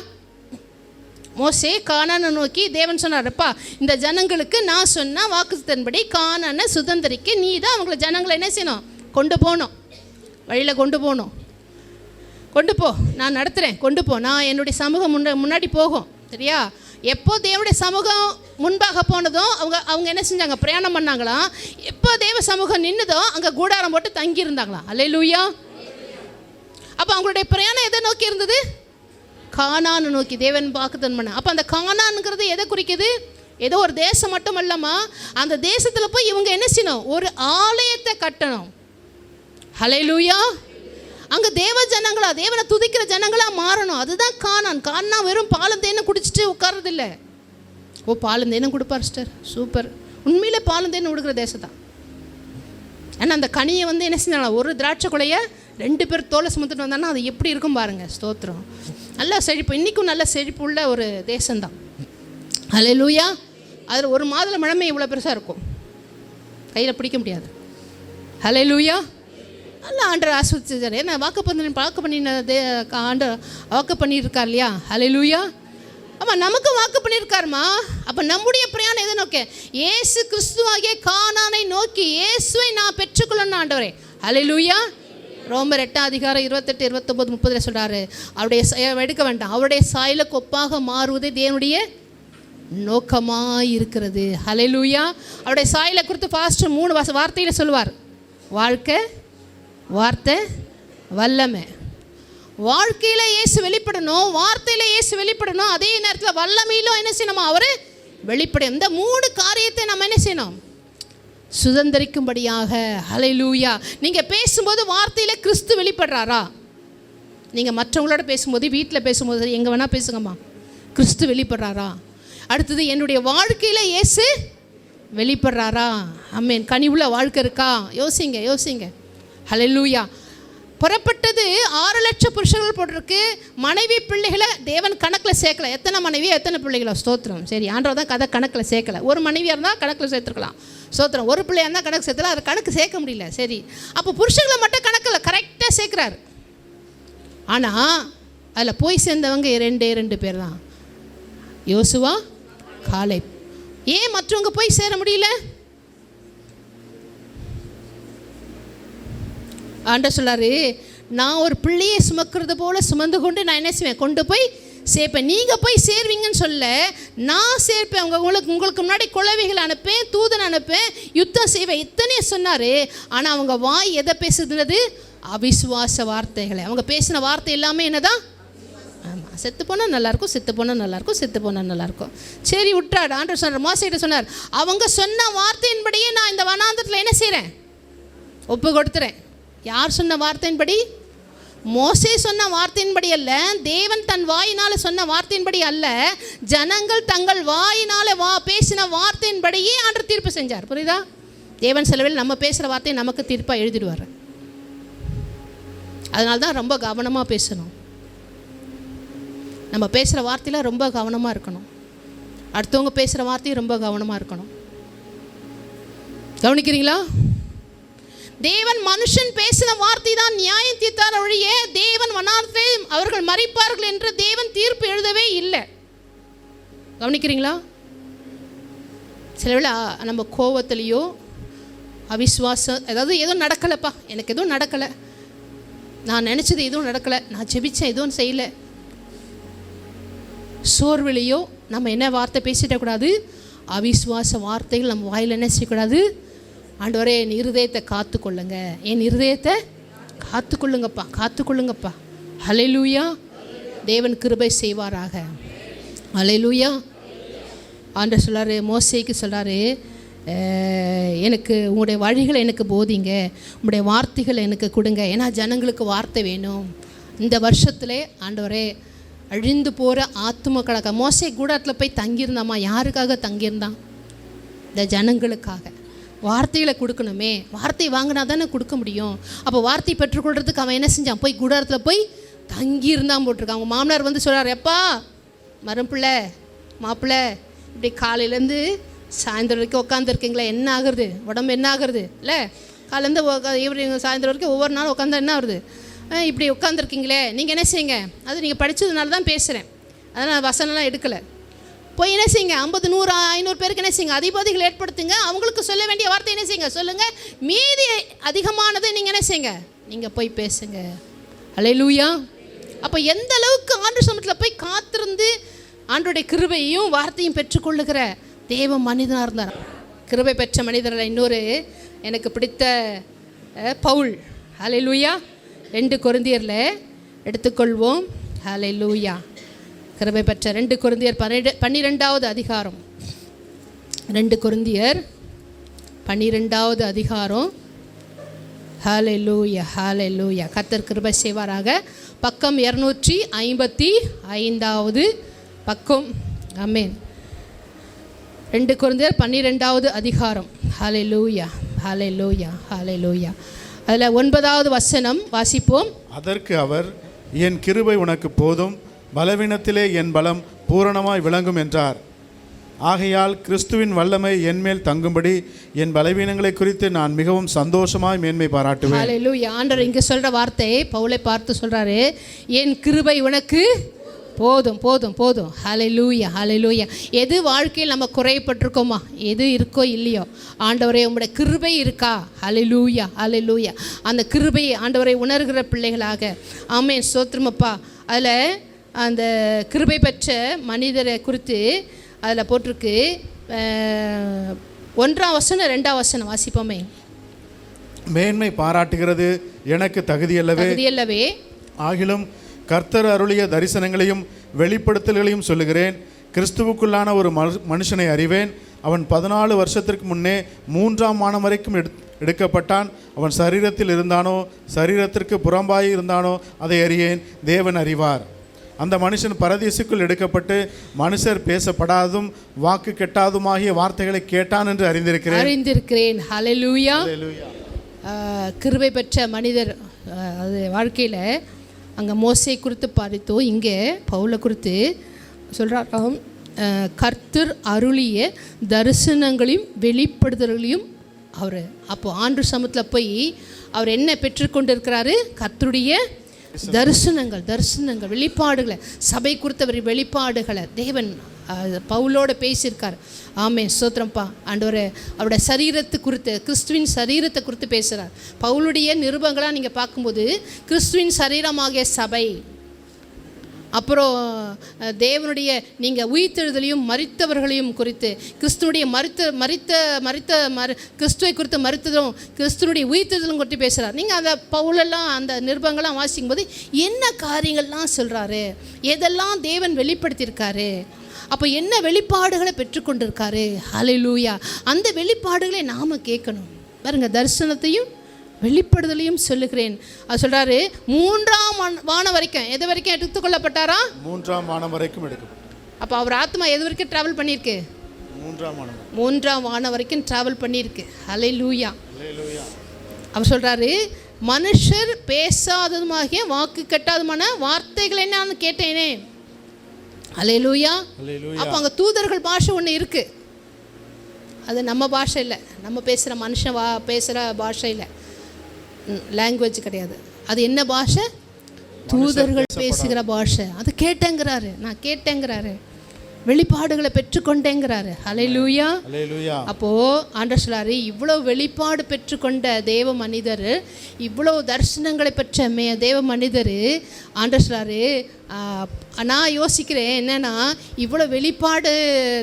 A: மோசே கானானை நோக்கி தேவன் சொன்னார்ப்பா, இந்த ஜனங்களுக்கு நான் சொன்ன வாக்குத்தத்தின்படி கானானை சுதந்திரிக்க நீ தான் அவங்கள ஜனங்களை என்ன செய்யணும், கொண்டு போகணும், வழியில் கொண்டு போகணும். கொண்டு போ, நான் நடத்துகிறேன், கொண்டு போ. நான் என்னுடைய சமூகம் முன்னாடி போகும். சரியா? எப்போ தேவனுடைய சமூகம் முன்பாக போனதோ அவங்க என்ன செஞ்சாங்க, பிரயாணம் பண்ணாங்களாம். எப்போ தேவ சமூகம் நின்றுதோ அங்கே கூடாரம் போட்டு தங்கியிருந்தாங்களாம். அல்லேலூயா. அப்போ அவங்களுடைய பிரயாணம் எதை நோக்கி இருந்தது? கானானை நோக்கி. தேவன் வாக்குத்தத்தம் பண்ண. அப்போ அந்த கானான்ங்கிறது எதை குறிக்குது? ஏதோ ஒரு தேசம் மட்டும் இல்லைம்மா, அந்த தேசத்தில் போய் இவங்க என்ன செய்யணும், ஒரு ஆலயத்தை கட்டணும். ஹல்லேலூயா. அங்கே தேவ ஜனங்களா, தேவனை துதிக்கிற ஜனங்களா மாறணும். அதுதான் கானான். கானா வெறும் பாலும் தேனும் குடிச்சிட்டு உட்கார்றதில்ல. ஓ, பாலும் தேனும் கொடுப்பார் சிஸ்டர், சூப்பர். உண்மையிலே பாலும் தேனும் கொடுக்குற தேசம் தான். ஏன்னா அந்த கனியை என்ன செஞ்சாங்களா, ஒரு திராட்சை கொலையை 2 பேர் தோலை சுமத்துட்டு வந்தாங்கன்னா அது எப்படி இருக்கும் பாருங்கள். ஸ்தோத்திரம். நல்லா செழிப்பு, இன்றைக்கும் நல்ல செழிப்பு உள்ள ஒரு தேசம்தான். ஹல்லேலூயா. அதில் ஒரு மாதுளை மழமை இவ்வளோ பெருசாக இருக்கும், கையில் பிடிக்க முடியாது. ஹல்லேலூயா. நல்லா ஆண்டவர் ஆஸ்வதிச்சார். ஏன்னா வாக்கு பண்ணியிருக்கார் இல்லையா? ஹல்லேலூயா. ஆமாம், நமக்கும் வாக்கு பண்ணியிருக்காருமா. அப்போ நம்முடைய பிரயாணம் எதை நோக்கி? இயேசு கிறிஸ்துவாகிய கானானை நோக்கி. இயேசுவை நான் பெற்றுக்கொள்ளணும் ஆண்டவரே. ஹல்லேலூயா. ரோமர் 8 அதிகாரம் 28, 29, 30 சொல்கிறாரு, அவருடைய எடுக்க வேண்டாம், அவருடைய சாயலுக்கு ஒப்பாக மாறுவதே தேவனுடைய நோக்கமாக இருக்கிறது. ஹல்லேலூயா. அவருடைய சாயலை குறித்து ஃபாஸ்ட்டு 3 வார்த்தையில் சொல்லுவார். வாழ்க்கை, வார்த்தை, வல்லமை. வாழ்க்கையில் இயேசு வெளிப்படணும், வார்த்தையில் இயேசு வெளிப்படணும், அதே நேரத்தில் வல்லமையிலும் என்ன செய்யணுமா, அவர் வெளிப்படும். இந்த 3 காரியத்தை நம்ம என்ன செய்யணும், சுதந்திரிக்கும்படியாக. ஹல்லேலூயா. நீங்கள் பேசும்போது வார்த்தையில் கிறிஸ்து வெளிப்படுறாரா? நீங்கள் மற்றவங்களோட பேசும்போது, வீட்டில் பேசும்போது, எங்கே வேணால் பேசுங்கம்மா, கிறிஸ்து வெளிப்படுறாரா? அடுத்தது, என்னுடைய வாழ்க்கையில் இயேசு வெளிப்படுறாரா? ஆமென். கனிவுள்ள வாழ்க்கை இருக்கா? யோசிங்க. ஹல்லேலூயா. புறப்பட்டது 6 லட்சம் புருஷர்கள் போட்டிருக்கு. மனைவி பிள்ளைகளை தேவன் கணக்கில் சேர்க்கல. எத்தனை மனைவியோ எத்தனை பிள்ளைகளோ? ஸ்தோத்திரம். சரி, ஆண்டவர் தான் கதை கணக்கில் சேர்க்கலை. ஒரு மனைவியாக இருந்தால் கணக்கில் சேர்த்துருக்கலாம். ஸ்தோத்திரம். ஒரு பிள்ளையாக இருந்தால் கணக்கு சேர்த்துல, அதை கணக்கு சேர்க்க முடியல. சரி, அப்போ புருஷங்களை மட்டும் கணக்கில் கரெக்டாக சேர்க்குறாரு. ஆனால் அதில் போய் சேர்ந்தவங்க 2 பேர் தான், யோசுவா, காலேப். ஏன் மற்றவங்க போய் சேர முடியல? ஆண்டவர் சொல்லாரு, நான் ஒரு பிள்ளையை சுமக்கிறது போல் சுமந்து கொண்டு நான் என்ன செய்வேன், கொண்டு போய் சேர்ப்பேன். நீங்கள் போய் சேர்வீங்கன்னு சொல்ல, நான் சேர்ப்பேன். உங்களுக்கு முன்னாடி குழவைகள் அனுப்பேன், தூதன் அனுப்பேன், யுத்தம் செய்வேன், இத்தனையே சொன்னார். ஆனால் அவங்க வாய் எதை பேசுதுனது? அவிசுவாச வார்த்தைகளை. அவங்க பேசின வார்த்தை எல்லாமே என்னதான்? ஆமாம்.
B: செத்து போனால் நல்லாயிருக்கும், செத்து போனால் நல்லாயிருக்கும், செத்து போனால் நல்லாயிருக்கும். சரி விட்டாடு. ஆண்டவர் சொன்னார், மோசேகிட்ட சொன்னார், அவங்க சொன்ன வார்த்தையின்படியே நான் இந்த வனாந்தரத்தில் என்ன செய்கிறேன், ஒப்பு கொடுத்துறேன். யார் சொன்ன வார்த்தையின்படி? மோசே சொன்ன வார்த்தையின்படி அல்ல, தேவன் தன் வாயினால் சொன்ன வார்த்தையின்படி அல்ல, ஜனங்கள் தங்கள் வாயினால் பேசின வார்த்தையின்படியே ஆண்டவர் தீர்ப்பு செஞ்சார். புரியுதா? தேவன் செலவில் நம்ம பேசுகிற வார்த்தையை நமக்கு தீர்ப்பாக எழுதிடுவார். அதனால தான் ரொம்ப கவனமாக பேசணும். நம்ம பேசுகிற வார்த்தையில் ரொம்ப கவனமாக இருக்கணும். அடுத்தவங்க பேசுகிற வார்த்தையும் ரொம்ப கவனமாக இருக்கணும். கவனிக்கிறீங்களா? தேவன் மனுஷன் பேசின வார்த்தை தான் நியாயம் தீர்த்தார் ஒழிய தேவன் வனாந்தரத்திலே அவர்கள் மரிப்பார்கள் என்று தேவன் தீர்ப்பு எழுதவே இல்லை. கவனிக்கிறீங்களா? சில வேளை நம்ம கோவத்திலேயோ அவிசுவாசம், ஏதாவது எதுவும் நடக்கலைப்பா, எனக்கு எதுவும் நடக்கலை, நான் நினச்சது எதுவும் நடக்கலை, நான் ஜெபிச்சேன் எதுவும் செய்யலை, சோர்விலையோ நம்ம என்ன வார்த்தை பேசிடக்கூடாது, அவிசுவாச வார்த்தைகள் நம்ம வாயில் என்ன செய்யக்கூடாது. ஆண்டவரே என் இருதயத்தை காத்துக்கொள்ளுங்க, என் இருதயத்தை காத்துக்கொள்ளுங்கப்பா, காத்துக்கொள்ளுங்கப்பா. ஹல்லேலூயா. தேவன் கிருபை செய்வாராக. ஹல்லேலூயா. ஆண்டவர் சொல்கிறார், மோசேக்கு சொல்கிறாரு, எனக்கு உங்களுடைய வழிகளை எனக்கு போதிங்க, உங்களுடைய வார்த்தைகளை எனக்கு கொடுங்க, ஏன்னா ஜனங்களுக்கு வார்த்தை வேணும். இந்த வருஷத்துலே ஆண்டவரே அழிந்து போகிற ஆத்தும கணக்க மோசே கூடாரத்தில் போய் தங்கியிருந்தாமா, யாருக்காக தங்கியிருந்தான்? இந்த ஜனங்களுக்காக. வார்த்தைகளை கொடுக்கணுமே, வார்த்தை வாங்கினா தானே கொடுக்க முடியும். அப்போ வார்த்தை பெற்றுக்கொள்கிறதுக்கு அவன் என்ன செஞ்சான்? போய் கூடாரத்தில் போய் தங்கியிருந்தான் போட்டிருக்கான். அவங்க மாமனார் வந்து சொல்கிறார், எப்பா மரம்பிள்ளை மாப்பிள்ளை, இப்படி காலையிலேருந்து சாயந்தரம் வரைக்கும் உட்காந்துருக்கீங்களா, என்ன ஆகுறது, உடம்பு என்ன ஆகுறது இல்லை? காலையிலேருந்து ஈவினிங் சாயந்தரம் வரைக்கும் ஒவ்வொரு நாளும் உட்காந்தா என்ன ஆகுது? இப்படி உட்காந்துருக்கீங்களே, நீங்கள் என்ன செய்யுங்க, அது நீங்கள் படித்ததுனால தான் பேசுகிறேன், அதனால் வசனம்லாம் எடுக்கலை. போய் என்ன செய்யுங்க, 50 100 500 பேருக்கு என்ன செய்யுங்க, அதிபதிகள் ஏற்படுத்துங்க, அவங்களுக்கு சொல்ல வேண்டிய வார்த்தை என்ன செய்யுங்க சொல்லுங்கள், மீதி அதிகமானது நீங்கள் என்ன செய்யுங்க, நீங்கள் போய் பேசுங்க. ஹல்லேலூயா. அப்போ எந்த அளவுக்கு ஆண்டவர் சமூகத்தில் போய் காத்திருந்து ஆண்டவருடைய கிருபையும் வார்த்தையும் பெற்றுக்கொள்ளுகிற தேவ மனிதனாக இருந்தார். கிருபை பெற்ற மனிதரில் இன்னொரு எனக்கு பிடித்த பவுல். ஹல்லேலூயா. 2 கொரிந்தியரில் எடுத்துக்கொள்வோம். ஹல்லேலூயா. கிருபை பெற்ற 2 கொரிந்தியர் 12வது அதிகாரம். 2 கொரிந்தியர் 12வது அதிகாரம். ஹல்லேலூயா, ஹல்லேலூயா. கர்த்தர் கிருபை செய்வாராக. பக்கம் 255வது பக்கம். ஆமென். 2 கொரிந்தியர் 12வது அதிகாரம். ஹல்லேலூயா, ஹல்லேலூயா, ஹல்லேலூயா. அதில் 9வது வசனம் வாசிப்போம்.
A: அதற்கு அவர், என் கிருபை உனக்கு போதும், பலவீனத்திலே என் பலம் பூரணமாய் விளங்கும் என்றார். ஆகையால் கிறிஸ்துவின் வல்லமை என்மேல் தங்கும்படி என் பலவீனங்களை குறித்து நான் மிகவும் சந்தோஷமாய் மேன்மை பாராட்டுவேன்.
B: ஹல்லேலூயா. ஆண்டவர் இங்கே சொல்கிற வார்த்தை பவுலை பார்த்து சொல்கிறாரு, என் கிருபை உனக்கு போதும், போதும், போதும். ஹல்லேலூயா, ஹல்லேலூயா. எது வாழ்க்கையில் நம்ம குறைப்பட்டிருக்கோமா, எது இருக்கோ இல்லையோ, ஆண்டவரே உங்களுடைய கிருபை இருக்கா? ஹல்லேலூயா, ஹல்லேலூயா. அந்த கிருபையை ஆண்டவரை உணர்கிற பிள்ளைகளாக. ஆமென், ஸ்தோத்திரமப்பா. அதில் அந்த கிருபை பெற்ற மனிதரை குறித்து அதில் போட்டிருக்கு. 1ஆம் வசனம் 2ஆம் வசனம் வாசிப்போமே.
A: மேன்மை பாராட்டுகிறது எனக்கு தகுதியல்லவே, ஆகிலும் கர்த்தர் அருளிய தரிசனங்களையும் வெளிப்படுத்தல்களையும் சொல்லுகிறேன். கிறிஸ்துவுக்குள்ளான ஒரு மனுஷனை அறிவேன். அவன் 14 வருஷத்திற்கு முன்னே 3ஆம் வானம் வரைக்கும் எடுக்கப்பட்டான். அவன் சரீரத்தில் இருந்தானோ சரீரத்திற்கு புறம்பாய் இருந்தானோ அதை அறியேன், தேவன் அறிவார். அந்த மனுஷன் பரதீசுக்குள் எடுக்கப்பட்டு மனுஷர் பேசப்படாதும் வாக்கு கெட்டாதுமாகிய வார்த்தைகளை கேட்டான் என்று அறிந்திருக்கிறேன்.
B: ஹல்லேலூயா. கிருபை பெற்ற மனிதர் அது வாழ்க்கையில் அங்கே மோசே குறித்து பார்த்தோம், இங்கே பவுலை குறித்து சொல்கிறாராம். கர்த்தர் அருளிய தரிசனங்களையும் வெளிப்படுதல்களையும் அவர் அப்போ ஆண்டவர் சமூகத்தில் போய் அவர் என்ன பெற்றுக்கொண்டிருக்கிறாரு? கர்த்தருடைய தரிசனங்கள் வெளிப்பாடுகளை, சபை குறித்த வெளிப்பாடுகளை தேவன் பவுலோடு பேசியிருக்கார். ஆமென், ஸ்தோத்திரம்ப்பா. ஆண்டவர் அவருடைய சரீரத்தை குறித்து, கிறிஸ்துவின் சரீரத்தை குறித்து பேசுகிறார். பவுலுடைய நிருபங்களாக நீங்கள் பார்க்கும்போது கிறிஸ்துவின் சரீரமாகிய சபை, அப்புறம் தேவனுடைய நீங்கள் உயிர்த்தெழுதலையும் மரித்தவர்களையும் குறித்து, கிறிஸ்துவனுடைய கிறிஸ்துவை குறித்து மரித்ததும் கிறிஸ்துவனுடைய உயிர்த்தெழுதலும் குறித்து பேசுகிறார். நீங்கள் அந்த பவுலெல்லாம் அந்த நிருபங்கள்லாம் வாசிக்கும் போது என்ன காரியங்கள்லாம் சொல்கிறாரு, எதெல்லாம் தேவன் வெளிப்படுத்தியிருக்காரு, அப்போ என்ன வெளிப்பாடுகளை பெற்றுக்கொண்டிருக்காரு. ஹல்லேலூயா. அந்த வெளிப்பாடுகளை நாம் கேட்கணும். பாருங்க, தரிசனத்தையும் வெளிப்படுதலையும் சொல்லுகிறேன். அது சொல்கிறாரு, 3ஆம் வானம் வரைக்கும். எது வரைக்கும் எடுத்துக்கொள்ளப்பட்டாரா?
A: 3ஆம் வானம் வரைக்கும் எடுக்கப்பட்டார்.
B: அப்போ அவர் ஆத்மா எது வரைக்கும் ட்ராவல் பண்ணியிருக்கு? 3ஆம் வானம் வரைக்கும் ட்ராவல் பண்ணியிருக்கு. ஹல்லேலூயா. அவர் சொல்கிறாரு, மனுஷர் பேசாததுமாகிய வாக்கு கட்டாதமான வார்த்தைகளை நான் கேட்டேனே. ஹல்லேலூயா. அப்போ அங்கே தூதர்கள் பாஷை ஒன்று இருக்குது. அது நம்ம பாஷை இல்லை, நம்ம பேசுகிற மனுஷன் பேசுகிற பாஷை இல்லை, லாங்குவேஜ் கிடையாது. அது என்ன பாஷை? தூதர்கள் பேசுகிற பாஷை. அது கேட்டேங்கிறாரு, நான் கேட்டேங்கிறாரு, வெளிப்பாடுகளை பெற்றுக்கொண்டேங்கிறாரு. ஹல்லேலூயா. அப்போது ஆண்டவர் சொல்றாரு, இவ்வளோ வெளிப்பாடு பெற்றுக்கொண்ட தேவ மனிதர், இவ்வளோ தரிசனங்களை பெற்ற தேவ மனிதர், ஆண்டவர் சொல்றாரு, நான் யோசிக்கிறேன் என்னென்னா, இவ்வளோ வெளிப்பாடு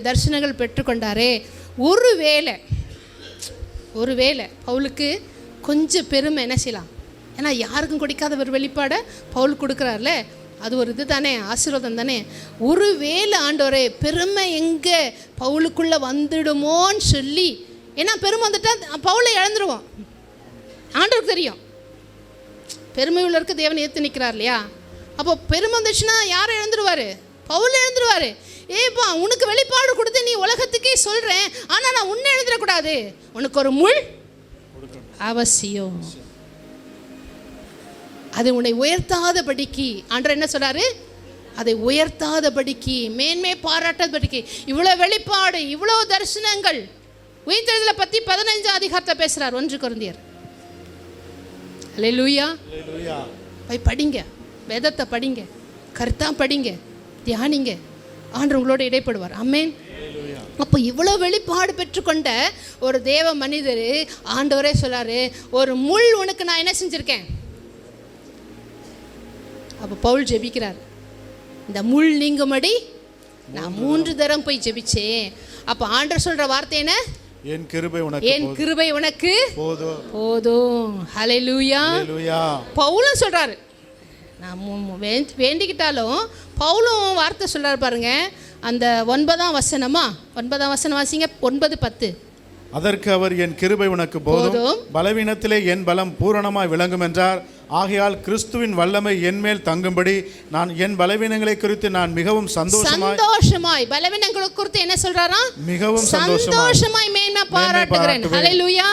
B: தரிசனங்கள் பெற்றுக்கொண்டாரே, ஒருவேளை பவுலுக்கு கொஞ்சம் பெருமை என்ன செய்யலாம்? ஏன்னா யாருக்கும் கொடுக்காத ஒரு வெளிப்பாடை பவுல் கொடுக்குறாருல, அது ஒரு இது தானே, ஆசீர்வாதம் தானே. ஒருவேளை ஆண்டவரே பெருமை எங்கே பவுலுக்குள்ளே வந்துடுமோன்னு சொல்லி, ஏன்னா பெருமை வந்துட்டால் பவுலை இழந்துருவோம். ஆண்டவருக்கு தெரியும் பெருமை உள்ளவருக்கு தேவன் ஏற்று நிற்கிறார் இல்லையா. அப்போ பெருமை வந்துச்சுன்னா யாரை இழந்துருவார்? பவுல் இழந்துருவார். ஏப்பா, உனக்கு வெளிப்பாடு கொடுத்து நீ உலகத்துக்கே சொல்கிறேன், ஆனால் நான் உன்னை எழுந்துடக்கூடாது, உனக்கு ஒரு முள் அவசியம். அது உன்னை உயர்த்தாதபடிக்கு ஆண்டவர் என்ன சொல்றாரு? அதை உயர்த்தாதபடிக்கு, மேன்மை பாராட்டாதபடிக்கு. இவ்வளோ வெளிப்பாடு, இவ்வளோ தரிசனங்கள், உயிர்த்தெழுதலை பற்றி 15ஆம் அதிகாரத்தை பேசுகிறார் 1 கொரிந்தியர். அல்லேலூயா. போய் படிங்க, வேதத்தை படிங்க, கருத்தா படிங்க, தியானிங்க, ஆண்டவர் உங்களோட இடைப்படுவார். ஆமென். அப்போ இவ்வளோ வெளிப்பாடு பெற்றுக்கொண்ட ஒரு தேவ மனிதர் ஆண்டவரே சொல்லாரு, ஒரு முள் உனக்கு நான் என்ன செஞ்சுருக்கேன். அப்போ பவுல் ஜெபிக்கிறார், இந்த முள் நீங்கும்படி நான் 3 தரம் போய் ஜெபிச்சேன். அப்போ ஆண்டவர் சொல்கிற வார்த்தை என்ன? என் கிருபை உனக்கு போதும். ஹல்லேலூயா. பவுலும் சொல்கிறாரு, நான் வேண்டிக்கிட்டாலும் பவுலும் வார்த்தை சொல்கிறார் பாருங்க. அந்த 9ஆம் வசனம் வாசிங்க. 9:10.
A: அதற்கு அவர், என் கிருபை உனக்கு போதும், பலவீனத்திலே என் பலம் பூரணமாய் விளங்கும் என்றார். ஆகையால் கிறிஸ்துவின் வல்லமை என் மேல் தங்கும்படி நான் என் பலவீனங்களை குறித்து நான் மிகவும் சந்தோஷமாய் பலவீனங்களை குறித்து என்ன சொல்றாரா? மிகவும் சந்தோஷமாய் மேன்மை பாராட்டுகிறேன். ஹல்லேலூயா.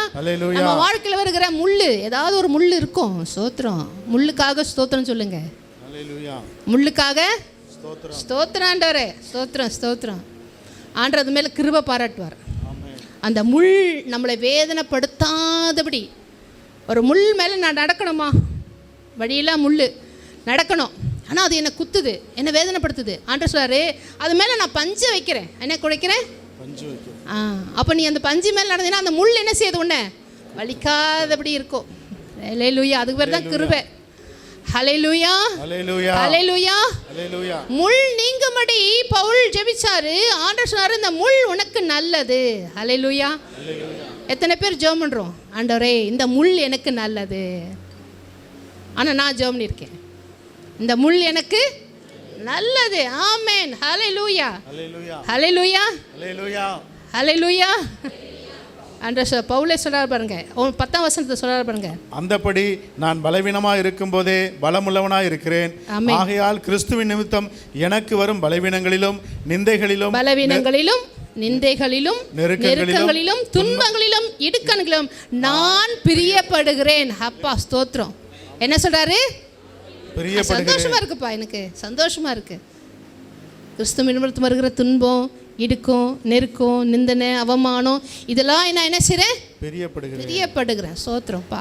A: நம்ம வாழ்க்கையில் வருகிற முள்ளு, ஏதாவது ஒரு முள்ளு இருக்கும். ஸ்தோத்திரம். முள்ளுக்காக ஸ்தோத்திரம் சொல்லுங்க. ஹல்லேலூயா. முள்ளுக்காக ஸ்தோத்திரம் ஆண்டவரே. ஸ்தோத்திரம். ஆண்டவர் அது மேலே கிருபை பாராட்டுவார். அந்த முள் நம்மளை வேதனைப்படுத்தாதபடி. ஒரு முள் மேலே நான் நடக்கணுமா? வழியெல்லாம் முள் நடக்கணும், ஆனால் அது என்னை குத்துது, என்னை வேதனைப்படுத்துது. ஆண்டவர் சொல்றாரு, அது மேலே நான் பஞ்சை வைக்கிறேன். என்ன குழைக்கிறேன்? அப்போ நீ அந்த பஞ்சு மேலே நடந்தீங்கன்னா அந்த முள் என்ன செய்யுது? உன்னை வலிக்காதபடி இருக்கும். ஹல்லேலூயா. அதுக்கு பேர் தான் கிருபை. ஹல்லேலூயா. முள் நீங்கும்படி பவுல் ஜெபிச்சாரு. ஆண்டவர் சொன்னாரு, இந்த முள் உனக்கு நல்லது. ஹல்லேலூயா. எத்தனை பேர் ஜெபம் பண்ணுறோம்? ஆண்டவரே இந்த முள் எனக்கு நல்லது. ஆனால் நான் ஜெபம் பண்ணியிருக்கேன், இந்த முள் எனக்கு நல்லது. ஆமென். ஹல்லேலூயா. ஆண்டவர் பவுலே சொல்றார் பாருங்க, 10ஆம் வசனத்தை சொல்றார் பாருங்க. அந்தபடி நான் பலவீனமாக இருக்கும்போதே பலமுள்ளவனாய் இருக்கிறேன். ஆகையால் கிறிஸ்துவின் நிமித்தம் எனக்கு வரும் பலவீனங்களிலும் நிந்தைகளிலும் நெருக்கங்களிலும் துன்பங்களிலும் இடுக்கண்களிலும் நான் பிரியப்படுகிறேன். அப்பா ஸ்தோத்திரம். என்ன சொல்றாரு? சந்தோஷமா இருக்குப்பா, எனக்கு சந்தோஷமா இருக்கு. கிறிஸ்துவின் நிமித்தம் வருகிற துன்பம், இடுக்கும், நெருக்கம், நிந்தனை, அவமானம், இதெல்லாம் நான் என்ன செய்கிறேன்? பிரியப்படுகிறேன். ஸ்தோத்திரம்ப்பா.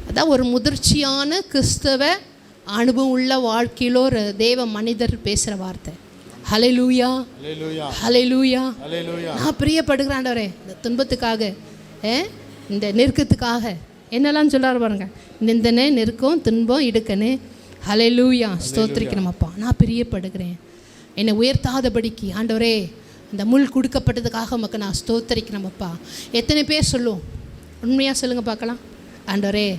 A: அதான் ஒரு முதிர்ச்சியான கிறிஸ்தவ அனுபவம் உள்ள வாழ்க்கையில் ஒரு தேவ மனிதர் பேசுகிற வார்த்தை. ஹல்லேலூயா. நான் பிரியப்படுகிறேன் ஆண்டவரே, இந்த துன்பத்துக்காக, இந்த நெருக்கத்துக்காக. என்னெல்லாம் சொல்கிறார் பாருங்க. நிந்தனை, நெருக்கம், துன்பம், இடுக்கணு.
B: ஹல்லேலூயா. ஸ்தோத்திரிக்கிறோமப்பா. நான் பிரியப்படுகிறேன். என்னை உயர்த்தாதபடிக்கு ஆண்டவரே இந்த முள் கொடுக்கப்பட்டதுக்காக உமக்கு நான் ஸ்தோத்திரிக்கிறோமப்பா. எத்தனை பேர் சொல்லுவோம்? உண்மையாக சொல்லுங்கள் பார்க்கலாம். ஆண்டவரே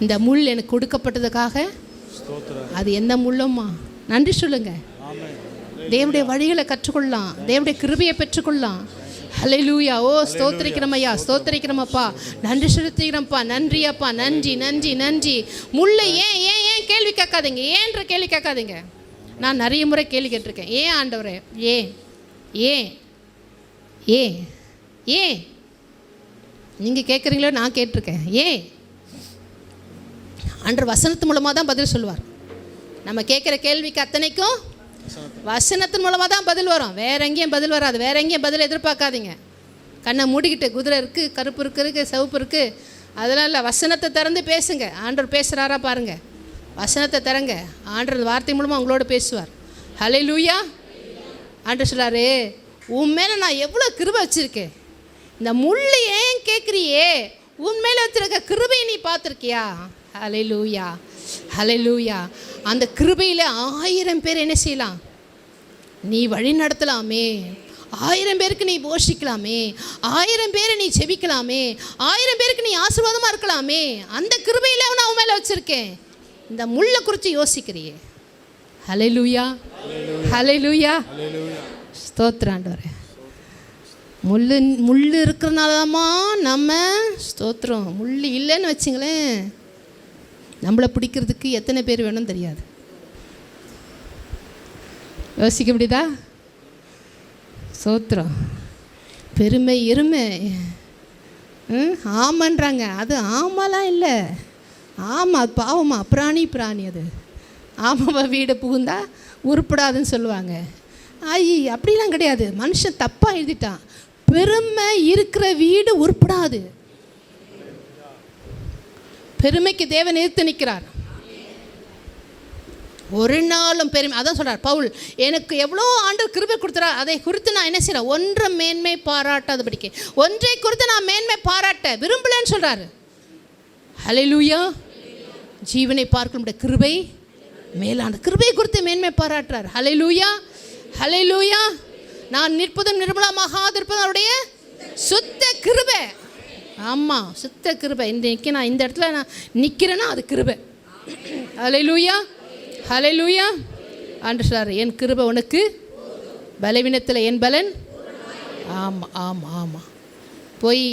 B: இந்த முள் எனக்கு கொடுக்கப்பட்டதுக்காக, அது எந்த முள்ளும்மா நன்றி சொல்லுங்கள். தேவனுடைய வழிகளை கற்றுக்கொள்ளலாம், தேவனுடைய கிருபையை பெற்றுக்கொள்ளலாம். ஹல்லேலூயா. ஓ ஸ்தோத்திரிக்கிறோம் ஐயா, ஸ்தோத்திரிக்கிறோமப்பா. நன்றி செலுத்துகிறோம்ப்பா. நன்றி அப்பா, நன்றி நன்றி நன்றி. முல்லை ஏன் ஏன் ஏன் கேள்வி கேட்காதீங்க, ஏன்ற கேள்வி கேட்காதீங்க. நான் நிறைய முறை கேள்வி கேட்டிருக்கேன். ஏன் ஆண்டவரே, ஏன் ஏன் ஏன் ஏன் நீங்கள் கேட்குறீங்களோ, நான் கேட்டிருக்கேன். ஏன் ஆண்டவர் வசனத்து மூலமாக தான் பதில் சொல்லுவார். நம்ம கேட்குற கேள்விக்கு அத்தனைக்கும் வசனத்தின் மூலமாக தான் பதில் வரும். வேற எங்கேயும் பதில் வராது. வேற எங்கேயும் பதில் எதிர்பார்க்காதீங்க. கண்ணை மூடிக்கிட்டு குதிரை இருக்குது, கருப்பு இருக்குது, சிவப்பு இருக்குது, அதெல்லாம் இல்லை. வசனத்தை திறந்து பேசுங்க. ஆண்டவர் பேசுகிறாரா பாருங்கள். வசனத்தை திறங்க. ஆண்டவர் வார்த்தை மூலமாக உங்களோட பேசுவார். ஹல்லேலூயா. ஆண்டவர் சொல்கிறாரு, உன் மேலே நான் எவ்வளோ கிருபை வச்சுருக்கேன். இந்த முள் ஏன் கேட்குறியே, உன் மேலே வச்சுருக்க கிருபையை நீ பார்த்துருக்கியா? ஹல்லேலூயா ஹல்லேலூயா. அந்த கிருபையில் 1000 பேர் என்ன செய்யலாம்? நீ வழி நடத்தலாமே. 1000 பேருக்கு நீ போஷிக்கலாமே. 1000 பேரை நீ செபிக்கலாமே. 1000 பேருக்கு நீ ஆசீர்வாதமாக இருக்கலாமே. அந்த கிருபையில் நான் உன் மேலே வச்சுருக்கேன். இந்த முள்ளை குறித்து யோசிக்கிறியே. ஹல்லேலூயா ஹல்லேலூயா. ஸ்தோத்திரம் ஆண்டவரே. முள் இருக்கிறனாலதாம்மா நம்ம ஸ்தோத்திரம். முள் இல்லைன்னு வச்சுங்களேன், நம்மளை பிடிக்கிறதுக்கு எத்தனை பேர் வேணும்னு தெரியாது. யோசிக்க முடியுதா? ஸ்தோத்திரம். பெருமை எருமை ஆமான்றாங்க. அது ஆமாலாம் இல்லை. ஆமாம், அது பாவமா, பிராணி அது. ஆமாவா வீடை புகுந்தா உருப்படாதுன்னு சொல்லுவாங்க. அப்படிலாம் கிடையாது. மனுஷன் தப்பாக எழுதிட்டான். பெருமை இருக்கிற வீடு உருப்படாது. பெருமைக்கு தேவன் எதிர்த்து நிற்கிறார். ஒரு நாளும் பெருமை. அதான் சொல்கிறார் பவுல், எனக்கு எவ்வளோ ஆண்டு கிருபை கொடுத்துறார், அதை குறித்து நான் என்ன செய்கிறேன்? ஒன்றை மேன்மை பாராட்டாதபடிக்கு, ஒன்றை குறித்து நான் மேன்மை பாராட்ட விரும்பலன்னு சொல்கிறாரு. ஹல்லேலூயா. ஜீவனை பார்க்கும் கிருபை மேலான கிருபை குறித்து மேன்மை பாராட்டுறார். ஹல்லேலூயா ஹல்லேலூயா. நான் நிற்பதும் நிர்மலமாகாதிருப்பதும் அவருடைய சுத்த கிருபை. ஆமாம், சுத்த கிருபை. இன்றைக்கு நான் இந்த இடத்துல நான் நிற்கிறேன்னா அது கிருபை. ஹல்லேலூயா ஹல்லேலூயா. ஆண்டவர் சொல்றார், என் கிருபை உனக்கு பலவீனத்தில் என் பலன். ஆமாம் ஆமாம் ஆமாம். போய்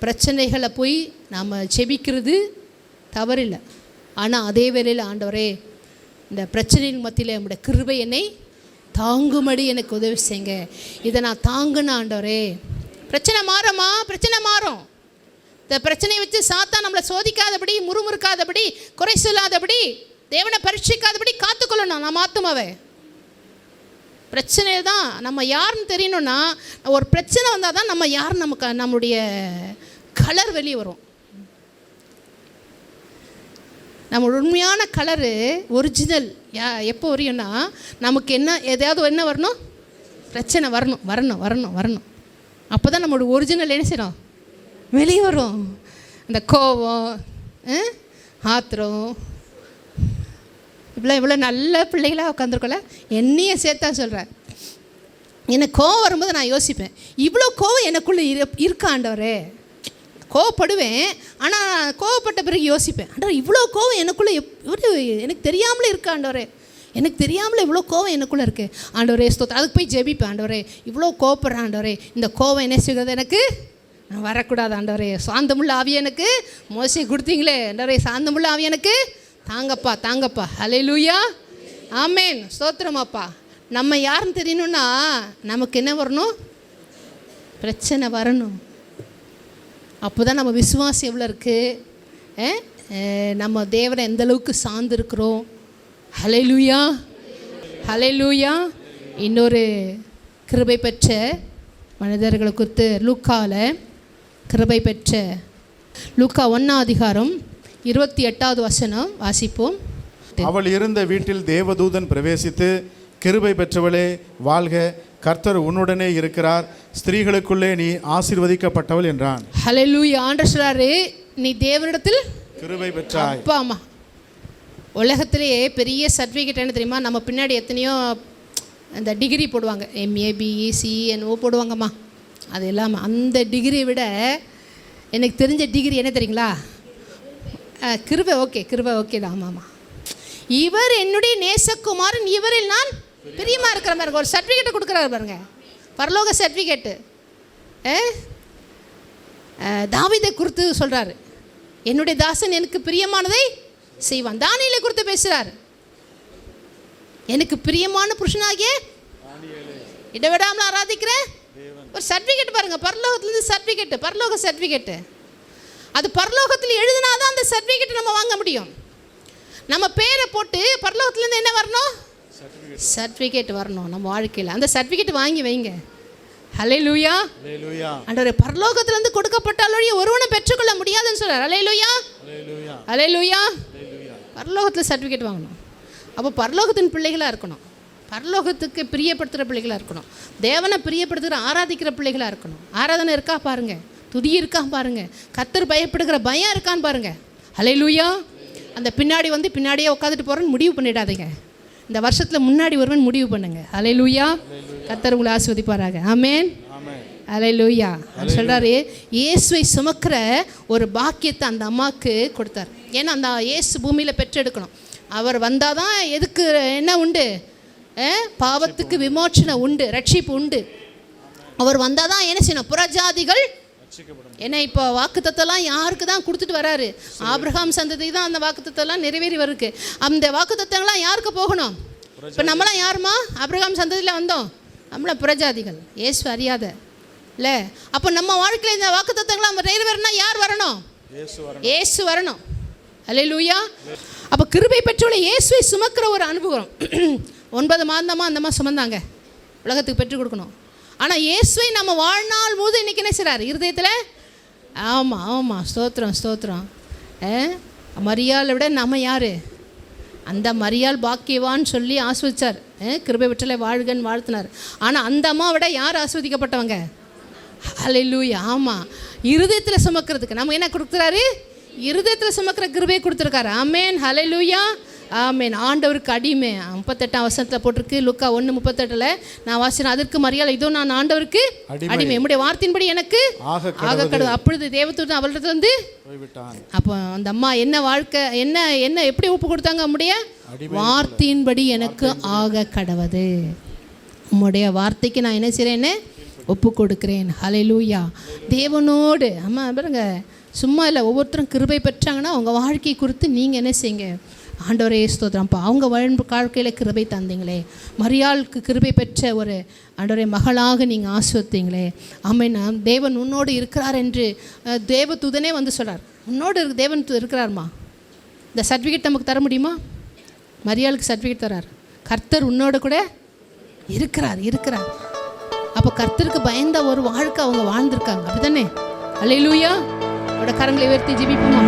B: பிரச்சனைகளை போய் நாம் செபிக்கிறது தவறில்லை. ஆனால் அதே வேளையில் ஆண்டவரே, இந்த பிரச்சனையின் மத்தியில் நம்முடைய கிருபை என்னை தாங்கும்படி எனக்கு உதவி செய்யுங்க. இதை நான் தாங்கணும் ஆண்டவரே. பிரச்சனை மாறுமா? பிரச்சனை மாறும். இந்த பிரச்சனையை வச்சு சாத்தான் நம்மளை சோதிக்காதபடி, முறுமுறுக்காதபடி, குறை சொல்லாதபடி, தேவனை பரீட்சிக்காதபடி காத்துக்கொள்ளணும் நம்ம ஆத்துமாவை. பிரச்சனை தான் நம்ம யாருன்னு தெரியணும்னா, ஒரு பிரச்சனை வந்தால் தான் நம்ம யார், நமக்கு நம்முடைய கலர் வெளியே வரும். நம்ம உண்மையான கலரு ஒரிஜினல் எப்போ வரையும்னா, நமக்கு என்ன எதாவது என்ன வரணும்? பிரச்சனை வரணும் வரணும் வரணும் வரணும். அப்போ தான் நம்மளோட ஒரிஜினல் என்ன செய்யணும்? வெளியே வரும். அந்த கோபம், ஆத்திரம், இவ்வளோ நல்ல பிள்ளைகளாக உட்காந்துருக்கோல, என்னையே சேர்த்தா சொல்கிறேன். எனக்கு கோவம் வரும்போது நான் யோசிப்பேன், இவ்வளோ கோவம் எனக்குள்ளே இருக்காண்டவரே. கோவப்படுவேன், ஆனால் கோவப்பட்ட பிறகு யோசிப்பேன், ஆண்டவரே இவ்வளோ கோவம் எனக்குள்ளே எனக்கு தெரியாமலே இருக்கா ஆண்டவரே, எனக்கு தெரியாமலே இவ்வளோ கோவம் எனக்குள்ளே இருக்குது ஆண்டவரே. ஸ்தோத்திரம். அதுக்கு போய் ஜெபிப்பேன், ஆண்டவரே இவ்வளோ கோவப்படுறேன் ஆண்டவரே, இந்த கோவம் என்ன செய்கிறது எனக்கு வரக்கூடாது ஆண்டவரே. சாந்தமுள்ள ஆவி எனக்கு மோசை கொடுத்தீங்களே ஆண்டவரே, சாந்தமுள்ள ஆவி எனக்கு தாங்கப்பா தாங்கப்பா. ஹல்லேலூயா ஆமேன். ஸ்தோத்திரமாப்பா. நம்ம யாருன்னு தெரியணும்னா நமக்கு என்ன வரணும்? பிரச்சனை வரணும். அப்போ தான் நம்ம விசுவாசம் எவ்வளோ இருக்குது, நம்ம தேவனை எந்த அளவுக்கு சார்ந்திருக்கிறோம். ஹல்லேலூயா ஹல்லேலூயா. இன்னொரு கிருபை பெற்ற மனிதர்களை குறித்து லூக்காவில் கிருபை பெற்ற லூக்கா 1:28 வாசிப்போம்.
A: அவள் இருந்த வீட்டில் தேவதூதன் பிரவேசித்து, கிருபை பெற்றவளே வாழ்க, கர்த்தர் உன்னுடனே இருக்கிறார், ஸ்திரீகளுக்குள்ளே நீ ஆசீர்வதிக்கப்பட்டவள் என்றான்.
B: ஹல்லேலூயா. ஆண்டவர் சொல்றாரு, நீ தேவனிடத்தில்
A: கிருபை பெற்றாய்.
B: அப்பா அம்மா உலகத்திலேயே பெரிய சர்டிஃபிகேட் என்ன தெரியுமா? நம்ம பின்னாடி எத்தனையோ அந்த டிகிரி போடுவாங்க, MA BE CNO போடுவாங்கம்மா. அது இல்லாமல் அந்த டிகிரியை விட எனக்கு தெரிஞ்ச டிகிரி என்ன தெரியுங்களா? கிருபை. கிருபை ஓகே தான். ஆமாம்மா, இவர் என்னுடைய நேசகுமாரன், இவரில் நான் பிரியமாக இருக்கிற பாருங்க. ஒரு சர்டிஃபிகேட்டை கொடுக்குறாரு பாருங்க, பரலோக சர்டிஃபிகேட்டு. தாவீதை குறித்து சொல்கிறாரு, என்னுடைய தாசன் எனக்கு பிரியமானதை செய்வான். தானியேலை குறித்து பேசுகிறார், எனக்கு பிரியமான புருஷனாகிய இடவிடாமல் ஆராதிக்கிற ஒரு சர்டிஃபிகேட் பாருங்க. பரலோகத்துலேருந்து சர்டிஃபிகேட்டு, பரலோக சர்டிஃபிகேட்டு. அது பரலோகத்தில் எழுதினாதான் அந்த சர்டிஃபிகேட் நம்ம வாங்க முடியும். நம்ம பேரை போட்டு பரலோகத்துலேருந்து என்ன வரணும்? சர்டிஃபிகேட் வரணும் நம்ம வாழ்க்கையில். அந்த சர்டிஃபிகேட் வாங்கி வைங்க. ஹல்லேலூயா. ஆண்டவரே, பரலோகத்திலிருந்து கொடுக்கப்பட்டாலும் ஒருவனும் பெற்றுக்கொள்ள முடியாதுன்னு சொல்றார். ஹல்லேலூயா, ஹல்லேலூயா. பரலோகத்தில் சர்டிஃபிகேட் வாங்கணும். அப்போ பரலோகத்தின் பிள்ளைகளாக இருக்கணும், பரலோகத்துக்கு பிரியப்படுத்துகிற பிள்ளைகளாக இருக்கணும், தேவனை பிரியப்படுத்துகிற ஆராதிக்கிற பிள்ளைகளாக இருக்கணும். ஆராதனை இருக்கா பாருங்க, துதி இருக்கா பாருங்க, கர்த்தர் பயப்படுகிற பயம் இருக்கான்னு பாருங்க. ஹல்லேலூயா. அந்த பின்னாடி வந்து பின்னாடியே உட்காந்துட்டு போகிறேன்னு முடிவு பண்ணிடாதீங்க. இந்த வருஷத்தில் முன்னாடி ஒருவன் முடிவு பண்ணுங்க. ஹல்லேலூயா. கர்த்தர் உங்களை ஆசீர்வதிப்பாராக. ஆமென். ஹல்லேலூயா. சொல்கிறாரு, இயேசுவை சுமக்கிற ஒரு பாக்கியத்தை அந்த அம்மாவுக்கு கொடுத்தார். ஏன்னா அந்த இயேசு பூமியில் பெற்றெடுக்கணும். அவர் வந்தால் தான் எதுக்கு என்ன உண்டு? பாவத்துக்கு விமோச்சனம் உண்டு, ரட்சிப்பு உண்டு. அவர் வந்தால் தான் என்ன செய்யணும்? புறஜாதிகள். ஏன்னா இப்போ வாக்குத்தத்தெல்லாம் யாருக்கு தான் கொடுத்துட்டு வராரு? ஆபிரகாம் சந்ததி தான் அந்த வாக்குத்தத்தெல்லாம் நிறைவேறி வருது. அந்த வாக்குத்தத்தங்கள்லாம் யாருக்கு போகணும்? இப்போ நம்மளாம் யாருமா ஆபிரகாம் சந்ததியில் வந்தோம்? நம்மளாம் புறஜாதிகள், இயேசு அறியாத இல்லை. அப்போ நம்ம வாழ்க்கையில் இந்த வாக்குத்தத்தங்கள்லாம் நிறைவேறினா யார் வரணும்? இயேசு வரணும். ஹல்லேலூயா. அப்போ கிருபை பெற்றுள்ள இயேசுவை சுமக்கிற ஒரு அனுபவம். 9 மாதமாக அந்த மாதிரி சுமந்தாங்க, உலகத்துக்கு பெற்றுக் கொடுக்கணும். ஆனால் இயேசுவை நம்ம வாழ்நாள் போது இன்றைக்கி என்ன செய்கிறார்? இருதயத்தில். ஆமாம் ஆமாம், ஸ்தோத்திரம் ஸ்தோத்திரம். மரியாளை விட நம்ம யார்? அந்த மரியாள் பாக்கியவான்னு சொல்லி ஆஸ்வதிச்சார். கிருபை பெற்றலை வாழ்கன்னு வாழ்த்தினார். ஆனால் அந்த அம்மாவை விட யார் ஆஸ்வதிக்கப்பட்டவங்க? ஹல்லேலூயா. ஆமாம், இருதயத்தில் சுமக்கிறதுக்கு நம்ம என்ன கொடுக்குறாரு? இருதயத்தில் சுமக்கிற கிருபையை கொடுத்துருக்காரு. ஆமென். ஹல்லேலூயா. ஆமென். ஆண்டவருக்கு அடிமை. 38ஆம் வசனத்தில் போட்டிருக்கு, லூக்கா 1:38. நான் வாசினேன், அதற்கு மரியாள், இதோ நான் ஆண்டவருக்கு அடிமை, என்னுடைய வார்த்தையின்படி எனக்கு ஆக கடவுள். அப்பொழுது தேவதூதன் அவளிடத்துல வந்து போய்விட்டான். அப்போ அந்த அம்மா என்ன வாழ்க்கை, என்ன என்ன எப்படி ஒப்பு கொடுத்தாங்க? நம்முடைய வார்த்தையின்படி எனக்கு ஆக கடவுது. உம்முடைய வார்த்தைக்கு நான் என்ன செய்கிறேன்னு ஒப்பு கொடுக்குறேன். ஹல்லேலூயா. தேவனோடு அம்மா பாருங்க, சும்மா இல்லை, ஒவ்வொருத்தரும் கிருபை பெற்றாங்கன்னா அவங்க வாழ்க்கை குறித்து நீங்கள் என்ன செய்யுங்க? ஆண்டவரே ஸ்தோத்திரம்ப்பா, அவங்க வாழ்க்கையில் கிருபை தந்தீங்களே, மரியாளுக்கு கிருபை பெற்ற ஒரு ஆண்டவரே மகளாக நீங்கள் ஆசீர்வதித்தீங்களே. ஆமென். தேவன் உன்னோடு இருக்கிறார் என்று தேவதூதனே வந்து சொல்கிறார். உன்னோடு தேவன் இருக்கிறார்மா. இந்த சர்டிஃபிகேட் நமக்கு தர முடியுமா? மரியாளுக்கு சர்டிஃபிகேட் தரார். கர்த்தர் உன்னோடு கூட இருக்கிறார். அப்போ கர்த்தருக்கு பயந்த ஒரு வாழ்க்கை அவங்க வாழ்ந்திருக்காங்க, அப்படி தானே? ஹல்லேலூயா. அவரோட கரங்களை உயர்த்தி ஜெபிப்போமா?